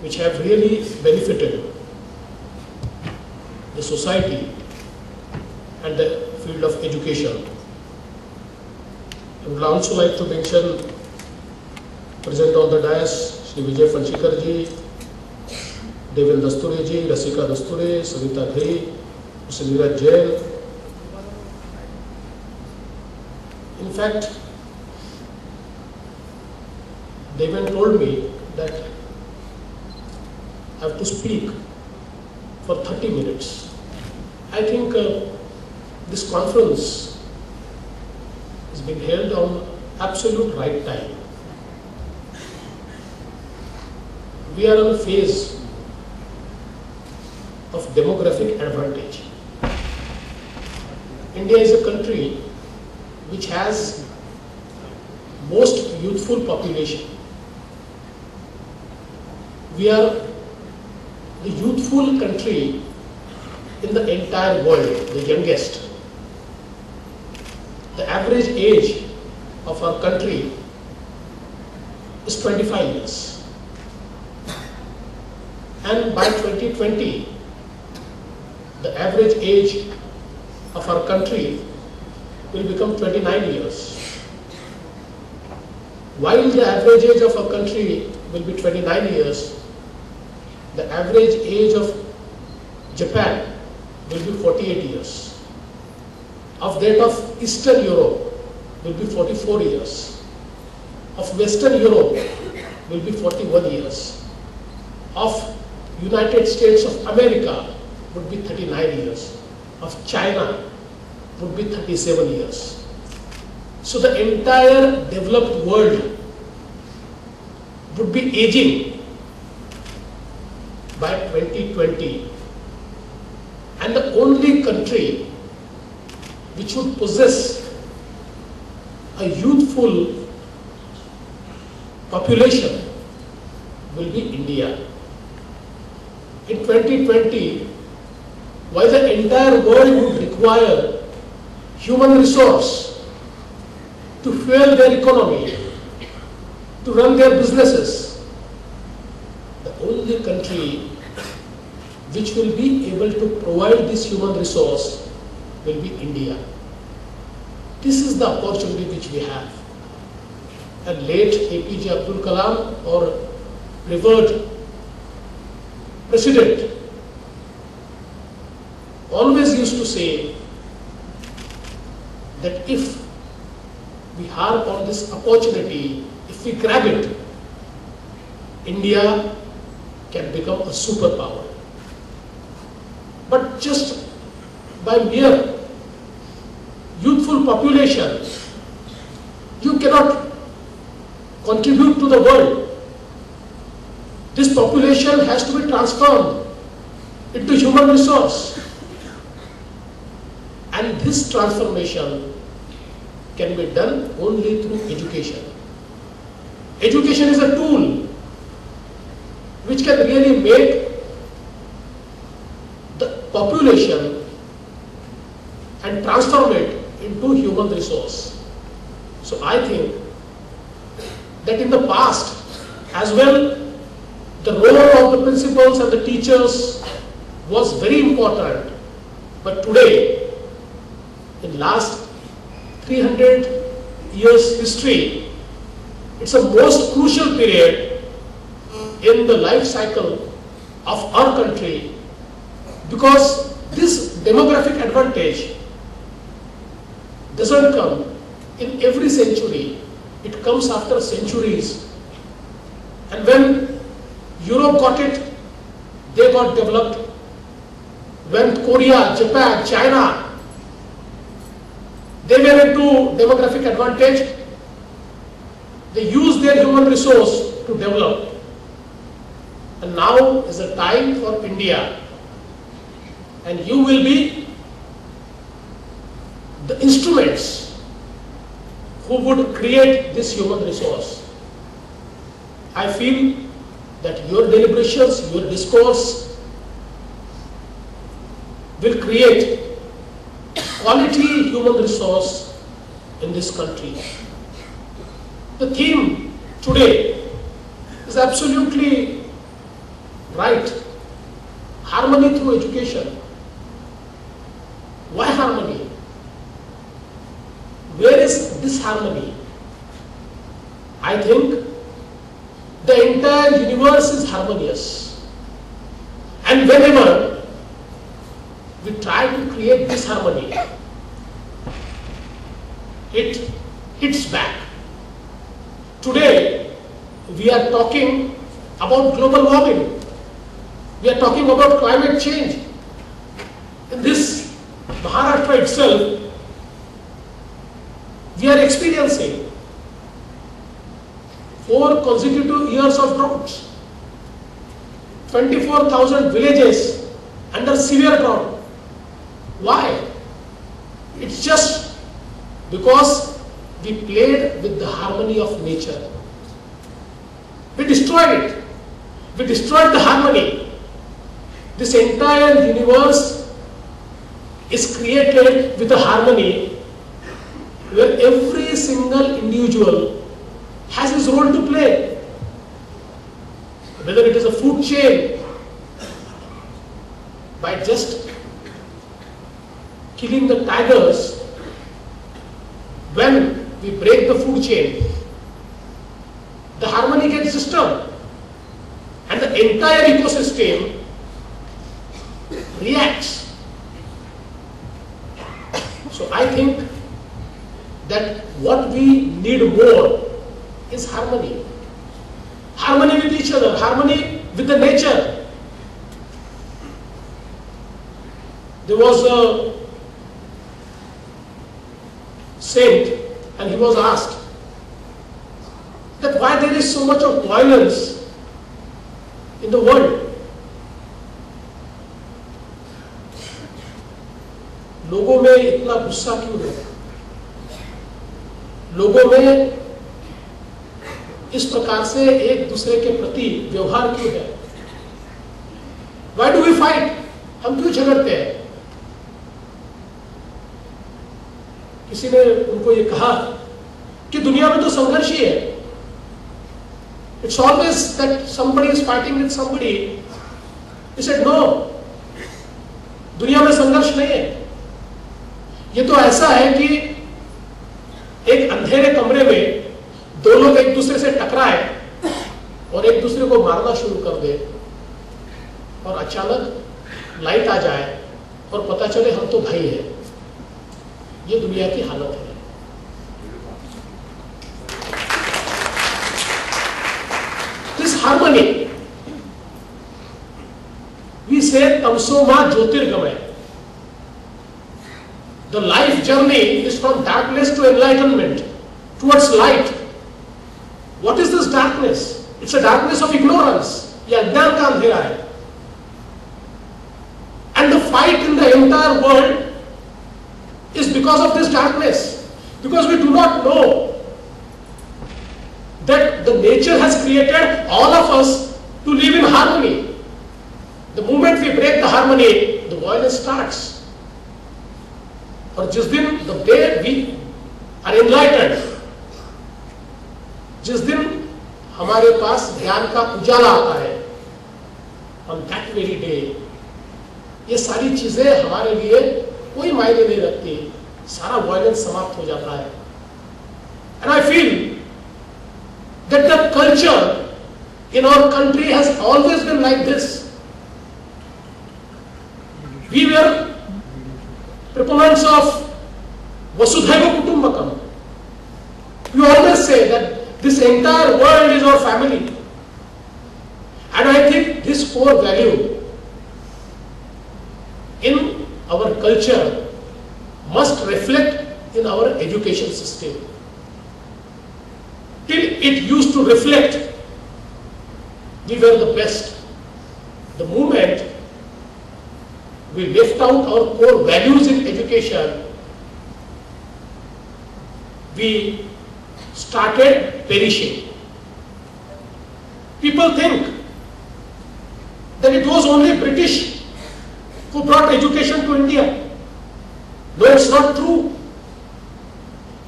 which have really benefited the society and the field of education. I would also like to mention present on the dais, Shri Vijay Phanshikar ji, Devin Dasture ji, Rasika Dasture, Savita Ghai, Mr. Neeraj Jain. In fact, Devin told me that I have to speak for 30 minutes. I think this conference is being held on absolute right time. We are in a phase of demographic advantage. India is a country which has most youthful population. We are the youthful country in the entire world, the youngest. The average age of our country is 25 years. And by 2020, the average age of our country will become 29 years. While the average age of our country will be 29 years, the average age of Japan will be 48 years. Of that of Eastern Europe will be 44 years. Of Western Europe will be 41 years. Of United States of America would be 39 years. Of China would be 37 years. So the entire developed world would be aging by 2020, and the only country which would possess a youthful population will be India. In 2020, while the entire world would require human resource to fuel their economy, to run their businesses, the only country which will be able to provide this human resource will be India. This is the opportunity which we have. And late APJ Abdul Kalam, or revered President, always used to say that if we harp on this opportunity, if we grab it, India can become a superpower. But just by mere youthful population, you cannot contribute to the world. This population has to be transformed into human resource. And this transformation can be done only through education. Education is a tool which can really make the population and transform it into human resource. So I think that in the past as well, the role of the principals and the teachers was very important. But today, in last 300 years history, it's a most crucial period in the life cycle of our country, because this demographic advantage doesn't come in every century. It comes after centuries. And when Europe got it, they got developed. When Korea, Japan, China, they were into demographic advantage, they used their human resource to develop. And now is the time for India. And you will be the instruments who would create this human resource. I feel that your deliberations, your discourse will create quality human resource in this country. The theme today is absolutely right? Harmony through education. Why harmony? Where is disharmony? I think the entire universe is harmonious. And whenever we try to create disharmony, it hits back. Today, we are talking about global warming. We are talking about climate change. In this Maharashtra itself, we are experiencing 4 consecutive years of droughts. 24,000 villages under severe drought. Why? It's just because we played with the harmony of nature. We destroyed it. We destroyed the harmony. This entire universe is created with a harmony where every single individual has his role to play. Whether it is a food chain, by just killing the tigers, when we break the food chain, the harmony gets disturbed and the entire ecosystem reacts. So I think that what we need more is harmony. Harmony with each other, harmony with the nature. There was a saint and he was asked that why there is so much of violence in the world. लोगों में इतना गुस्सा क्यों है? लोगों में इस प्रकार से एक दूसरे के प्रति व्यवहार क्यों है? Why do we fight? हम क्यों झगड़ते हैं? किसी ने उनको ये कहा कि दुनिया में तो संघर्ष ही है. It's always that somebody is fighting with somebody. He said no. दुनिया में संघर्ष नहीं है. ये तो ऐसा है कि एक अंधेरे कमरे में 2 लोग एक दूसरे से टकराए और एक दूसरे को मारना शुरू कर दे और अचानक लाइट आ जाए और पता चले हम तो भाई हैं. ये दुनिया की हालत है. This harmony, we say tamso ma jyotirgamaya. The life journey is from darkness to enlightenment, towards light. What is this darkness? It's a darkness of ignorance. ये अज्ञान का अंधेरा है. And the fight in the entire world is because of this darkness. Because we do not know that the nature has created all of us to live in harmony. The moment we break the harmony, the violence starts. और जिस दिन the day we are enlightened, जिस दिन हमारे पास ज्ञान का उजाला आता है, on that very day, ये सारी चीजें हमारे लिए कोई मायने नहीं रखती. सारा वायलेंस समाप्त हो जाता है. And I feel that the culture in our country has always been like this. We were proponents of Vasudhaiva Kutumbakam. We always say that this entire world is our family. And I think this core value in our culture must reflect in our education system. Till it used to reflect, we were the best. The moment we left out our core values in education, we started perishing. People think that it was only British who brought education to India. No, it's not true.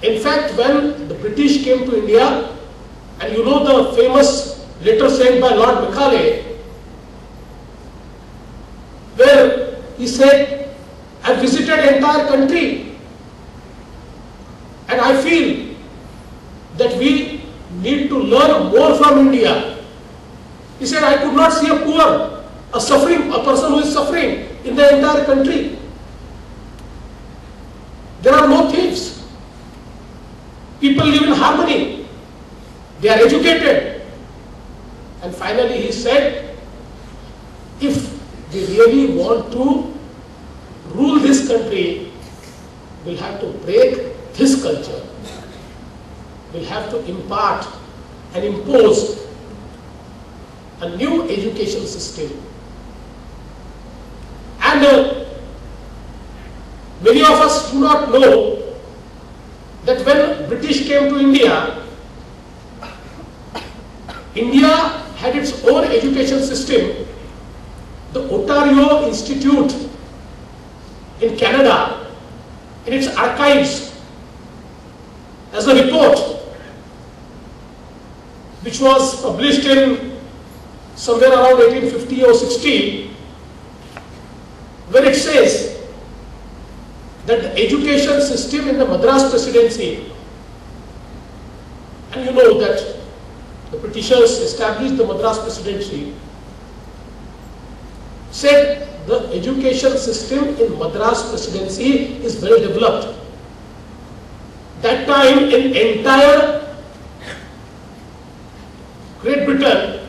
In fact, when the British came to India, and you know the famous letter sent by Lord Macaulay, said, I visited entire country and I feel that we need to learn more from India. He said, I could not see a poor, a person who is suffering in the entire country. There are no thieves. People live in harmony. They are educated. And finally he said, if we really want to rule this country, we'll have to break this culture. We'll have to impart and impose a new education system. And many of us do not know that when British came to India, India had its own education system. The Ontario Institute in Canada, in its archives, as a report which was published in somewhere around 1850 or 60, where it says that the education system in the Madras Presidency, and you know that the Britishers established the Madras Presidency, said the education system in Madras Presidency is well developed. That time in entire Great Britain,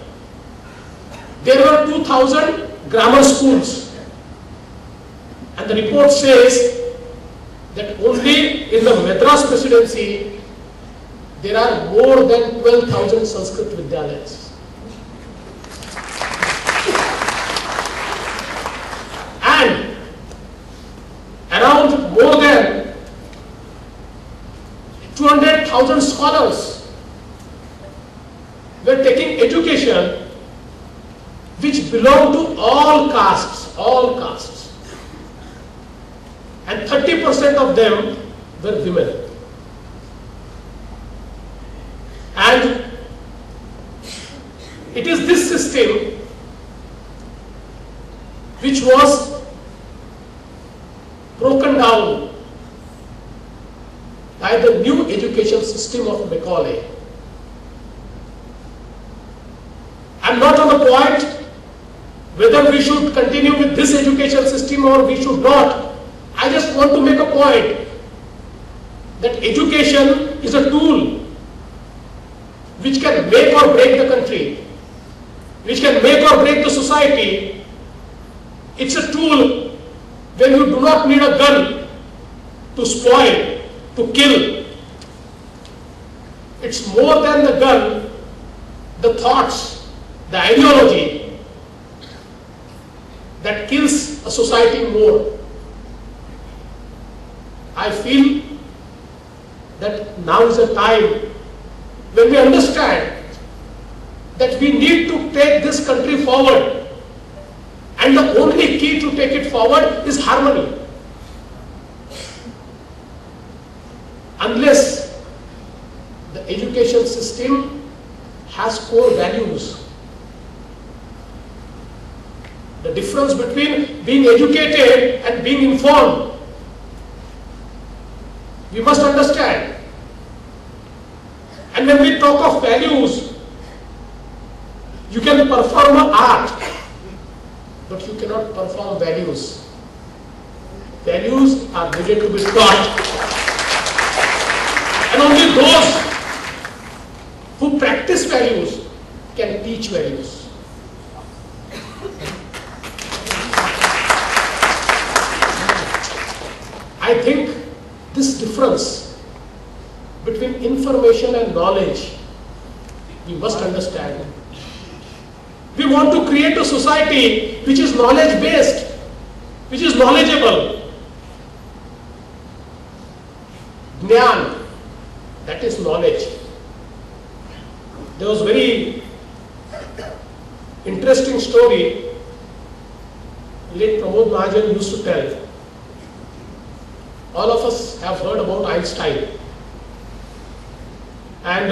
there were 2,000 grammar schools. And the report says that only in the Madras Presidency, there are more than 12,000 Sanskrit Vidyalayas. And around more than 200,000 scholars were taking education which belonged to all castes, and 30% of them were women. And it is this system which was broken down by the new education system of Macaulay. I am not on the point whether we should continue with this education system or we should not. I just want to make a point that education is a tool which can make or break the country, which can make or break the society. It's a tool when you do not need a gun to spoil, to kill. It's more than the gun, the thoughts, the ideology that kills a society more. I feel that now is a time when we understand that we need to take this country forward, and the only key to take it forward is harmony. Unless the education system has core values, the difference between being educated and being informed, we must understand. And when we talk of values, you can perform art, but you cannot perform values. Values are needed to be taught. And only those who practice values can teach values. I think this difference between information and knowledge, we must understand. We want to create a society which is knowledge based, which is knowledgeable. Jnana, that is knowledge. There was a very interesting story late Pramod Mahajan used to tell. All of us have heard about Einstein. And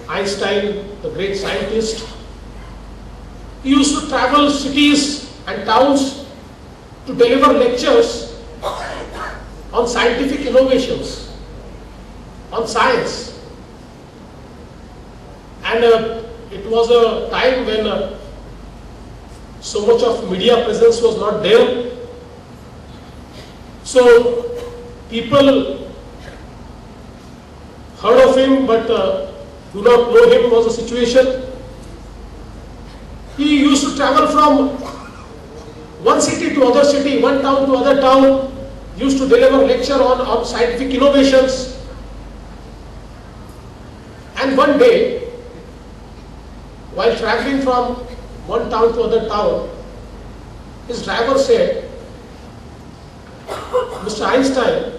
Einstein, the great scientist, he used to travel cities and towns to deliver lectures on scientific innovations, on science. And it was a time when so much of media presence was not there. So people heard of him but do not know him was the situation. He used to travel from one city to other city, one town to other town, used to deliver lecture on scientific innovations. And one day, while traveling from one town to other town, his driver said, "Mr. Einstein,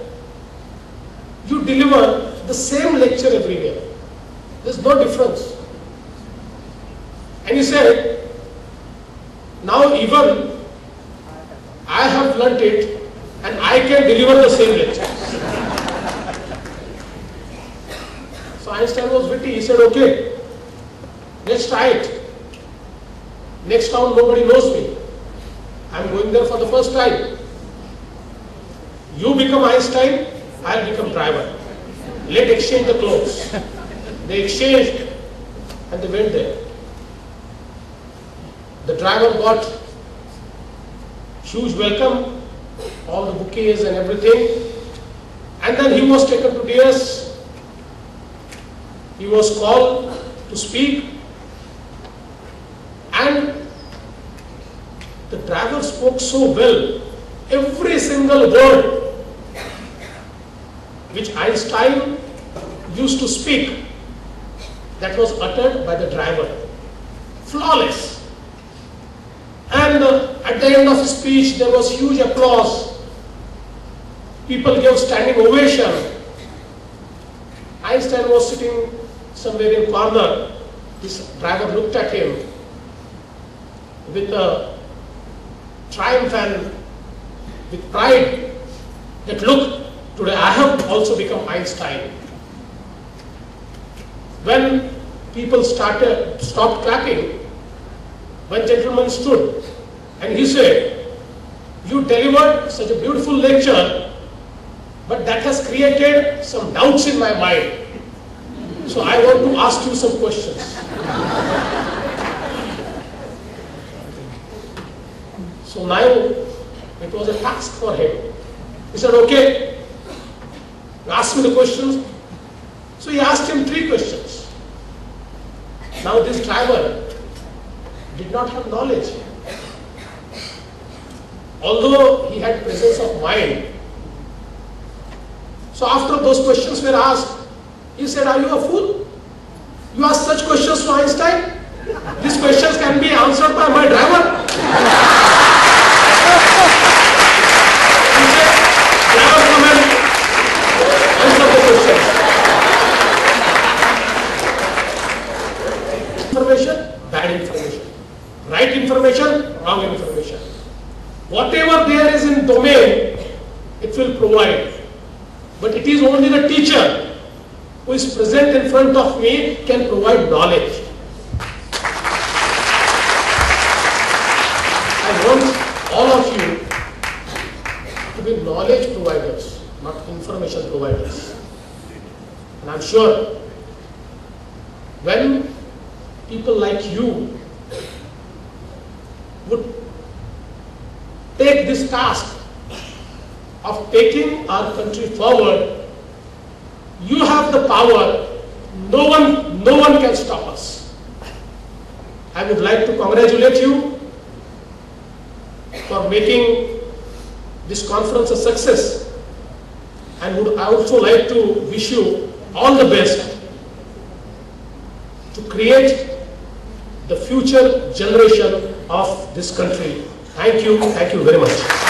you deliver the same lecture everywhere. There's no difference." And he said, "Now even I have learnt it and I can deliver the same lecture." So Einstein was witty. He said, "Okay, let's try it. Next town nobody knows me. I'm going there for the first time. You become Einstein, I'll become driver. Let's exchange the clothes." They exchanged and they went there. The driver got huge welcome, all the bouquets and everything. And then he was taken to DS. He was called to speak. And the driver spoke so well, every single word which Einstein used to speak, that was uttered by the driver. Flawless. And at the end of his speech, there was huge applause. People gave standing ovation. Einstein was sitting somewhere in corner. This driver looked at him with a triumph and with pride that, "Look, today I have also become Einstein." When people stopped clapping, one gentleman stood and he said, "You delivered such a beautiful lecture, but that has created some doubts in my mind. So I want to ask you some questions." So now it was a task for him. He said, "Okay, ask me the questions." So he asked him 3 questions. Now this driver did not have knowledge. Although he had presence of mind. So after those questions were asked, he said, "Are you a fool? You ask such questions to Einstein? These questions can be answered by my driver." He said, "Driver, come and answer the questions." Information, bad information. Right information, wrong information. Whatever there is in domain, it will provide. But it is only the teacher who is present in front of me can provide knowledge. I want all of you to be knowledge providers, not information providers. And I'm sure when people like you would take this task of taking our country forward, you have the power. No one can stop us. I would like to congratulate you for making this conference a success, and would also like to wish you all the best to create the future generation of this country. Thank you very much.